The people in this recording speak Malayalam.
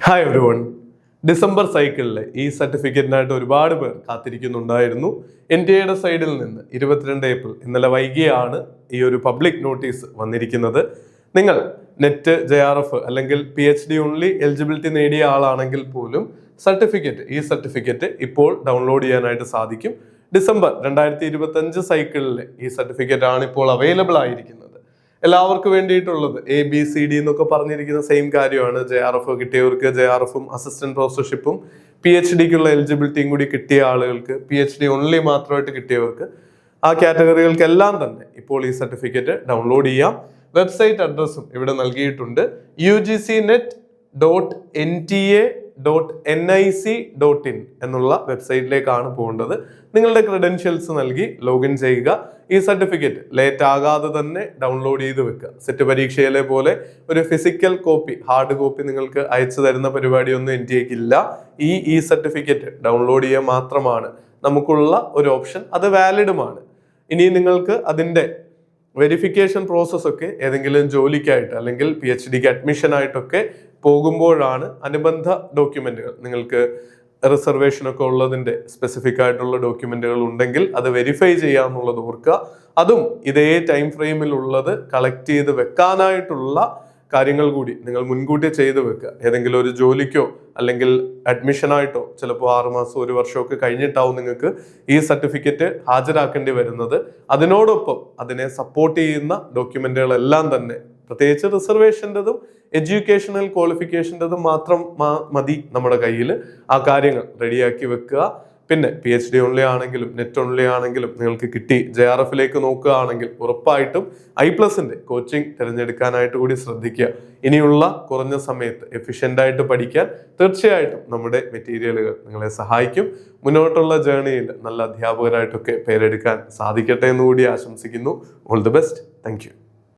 Hi everyone. ഡിസംബർ സൈക്കിളിൽ ഈ സർട്ടിഫിക്കറ്റിനായിട്ട് ഒരുപാട് പേർ കാത്തിരിക്കുന്നുണ്ടായിരുന്നു. NTA സൈഡിൽ നിന്ന് 22 ഏപ്രിൽ ഇന്നലെ വൈകിയാണ് ഈ ഒരു പബ്ലിക് നോട്ടീസ് വന്നിരിക്കുന്നത്. നിങ്ങൾ നെറ്റ് JRF അല്ലെങ്കിൽ PhD ഓൺലി എലിജിബിലിറ്റി നേടിയ ആളാണെങ്കിൽ പോലും ഈ സർട്ടിഫിക്കറ്റ് ഇപ്പോൾ ഡൗൺലോഡ് ചെയ്യാനായിട്ട് സാധിക്കും. ഡിസംബർ 2025 സൈക്കിളിലെ ഈ സർട്ടിഫിക്കറ്റ് ആണ് ഇപ്പോൾ അവൈലബിൾ ആയിരിക്കുന്നത്. എല്ലാവർക്കും വേണ്ടിയിട്ടുള്ളത് ABCD എന്നൊക്കെ പറഞ്ഞിരിക്കുന്ന സെയിം കാര്യമാണ്. JRF കിട്ടിയവർക്ക് JRFും അസിസ്റ്റന്റ് പ്രൊഫസർഷിപ്പും, PhDക്കുള്ള എലിജിബിലിറ്റിയും കൂടി കിട്ടിയ ആളുകൾക്ക്, PhD ഓൺലി മാത്രമായിട്ട് കിട്ടിയവർക്ക്, ആ കാറ്റഗറികൾക്കെല്ലാം തന്നെ ഇപ്പോൾ ഈ സർട്ടിഫിക്കറ്റ് ഡൗൺലോഡ് ചെയ്യാം. വെബ്സൈറ്റ് അഡ്രസ്സും ഇവിടെ നൽകിയിട്ടുണ്ട്. ugcnet.nta.nic.in എന്നുള്ള വെബ്സൈറ്റിലേക്കാണ് പോകേണ്ടത്. നിങ്ങളുടെ ക്രെഡൻഷ്യൽസ് നൽകി ലോഗിൻ ചെയ്യുക. ഈ സർട്ടിഫിക്കറ്റ് ലേറ്റ് ആകാതെ തന്നെ ഡൗൺലോഡ് ചെയ്ത് വെക്കുക. സെറ്റ് പരീക്ഷയിലെ പോലെ ഒരു ഫിസിക്കൽ കോപ്പി, ഹാർഡ് കോപ്പി നിങ്ങൾക്ക് അയച്ചു തരുന്ന പരിപാടിയൊന്നും NTA-ക്ക് ഇല്ല. ഈ സർട്ടിഫിക്കറ്റ് ഡൗൺലോഡ് ചെയ്യാൻ മാത്രമാണ് നമുക്കുള്ള ഒരു ഓപ്ഷൻ. അത് വാലിഡുമാണ്. ഇനി നിങ്ങൾക്ക് അതിൻ്റെ വെരിഫിക്കേഷൻ പ്രോസസ് ഒക്കെ ഏതെങ്കിലും ജോലിക്കായിട്ട് അല്ലെങ്കിൽ PhDക്ക് അഡ്മിഷൻ ആയിട്ടൊക്കെ പോകുമ്പോഴാണ് അനുബന്ധ ഡോക്യുമെന്റുകൾ, നിങ്ങൾക്ക് റിസർവേഷൻ ഒക്കെ ഉള്ളതിന്റെ സ്പെസിഫിക് ആയിട്ടുള്ള ഡോക്യുമെന്റുകൾ ഉണ്ടെങ്കിൽ അത് വെരിഫൈ ചെയ്യാന്നുള്ളത് ഓർക്കുക. അതും ഇതേ ടൈം ഫ്രെയിമിൽ ഉള്ളത് കളക്ട് ചെയ്ത് വെക്കാനായിട്ടുള്ള കാര്യങ്ങൾ കൂടി നിങ്ങൾ മുൻകൂട്ടി ചെയ്ത് വെക്കുക. ഏതെങ്കിലും ഒരു ജോലിക്കോ അല്ലെങ്കിൽ അഡ്മിഷനായിട്ടോ ചിലപ്പോൾ 6 മാസം 1 വർഷമൊക്കെ കഴിഞ്ഞിട്ടാവും നിങ്ങൾക്ക് ഈ സർട്ടിഫിക്കറ്റ് ഹാജരാക്കേണ്ടി വരുന്നത്. അതിനോടൊപ്പം അതിനെ സപ്പോർട്ട് ചെയ്യുന്ന ഡോക്യുമെന്റുകളെല്ലാം തന്നെ, പ്രത്യേകിച്ച് റിസർവേഷൻ്റെതും എഡ്യൂക്കേഷണൽ ക്വാളിഫിക്കേഷൻ്റെതും മാത്രം മതി നമ്മുടെ കയ്യിൽ. ആ കാര്യങ്ങൾ റെഡിയാക്കി വെക്കുക. പിന്നെ PhD ഓൺലി ആണെങ്കിലും നെറ്റ് ഓൺലി ആണെങ്കിലും നിങ്ങൾക്ക് കിട്ടി JRFിലേക്ക് നോക്കുകയാണെങ്കിൽ ഉറപ്പായിട്ടും I+ന്റെ കോച്ചിങ് തിരഞ്ഞെടുക്കാനായിട്ട് കൂടി ശ്രദ്ധിക്കുക. ഇനിയുള്ള കുറഞ്ഞ സമയത്ത് എഫിഷ്യൻ്റായിട്ട് പഠിക്കാൻ തീർച്ചയായിട്ടും നമ്മുടെ മെറ്റീരിയലുകൾ നിങ്ങളെ സഹായിക്കും. മുന്നോട്ടുള്ള ജേർണിയിൽ നല്ല അധ്യാപകരായിട്ടൊക്കെ പേരെടുക്കാൻ സാധിക്കട്ടെ എന്നുകൂടി ആശംസിക്കുന്നു. All the best. Thank you.